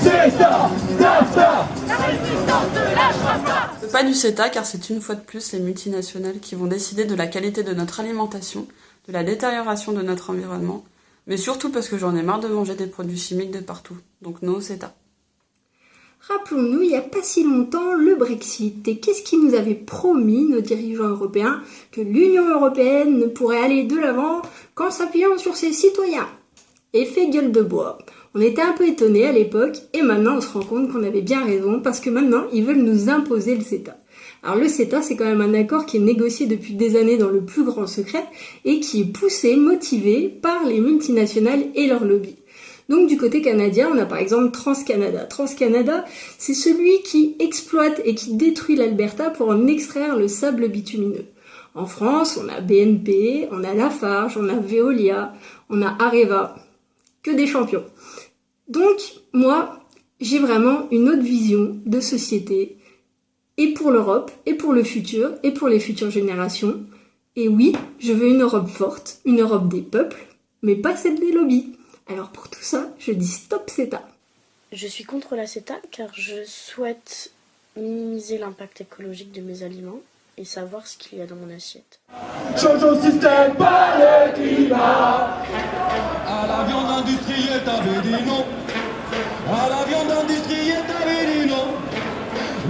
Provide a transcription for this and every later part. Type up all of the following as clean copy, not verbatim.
CETA, NAFTA. Pas du CETA car c'est une fois de plus les multinationales qui vont décider de la qualité de notre alimentation, de la détérioration de notre environnement, mais surtout parce que j'en ai marre de manger des produits chimiques de partout. Donc non au CETA. Rappelons-nous, il n'y a pas si longtemps, le Brexit. Et qu'est-ce qui nous avait promis, nos dirigeants européens, que l'Union européenne ne pourrait aller de l'avant qu'en s'appuyant sur ses citoyens. Effet gueule de bois. On était un peu étonnés à l'époque, et maintenant on se rend compte qu'on avait bien raison, parce que maintenant ils veulent nous imposer le CETA. Alors le CETA, c'est quand même un accord qui est négocié depuis des années dans le plus grand secret, et qui est poussé, motivé par les multinationales et leurs lobbies. Donc du côté canadien, on a par exemple TransCanada. TransCanada, c'est celui qui exploite et qui détruit l'Alberta pour en extraire le sable bitumineux. En France, on a BNP, on a Lafarge, on a Veolia, on a Areva. Que des champions. Donc, moi, j'ai vraiment une autre vision de société, et pour l'Europe, et pour le futur, et pour les futures générations. Et oui, je veux une Europe forte, une Europe des peuples, mais pas celle des lobbies. Alors pour tout ça, je dis stop CETA. Je suis contre la CETA car je souhaite minimiser l'impact écologique de mes aliments et savoir ce qu'il y a dans mon assiette. Changeons le système, pas le climat. À la viande industrielle, t'avais dit non. À la viande industrielle, t'avais dit non.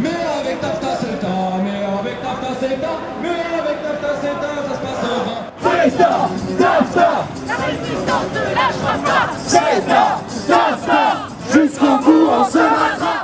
Mais avec TAFTA CETA, mais avec TAFTA CETA, mais avec TAFTA CETA, ça se passera. CETA, NAFTA. La résistance ne lâchera pas. CETA, NAFTA. Jusqu'au bout, on se battra.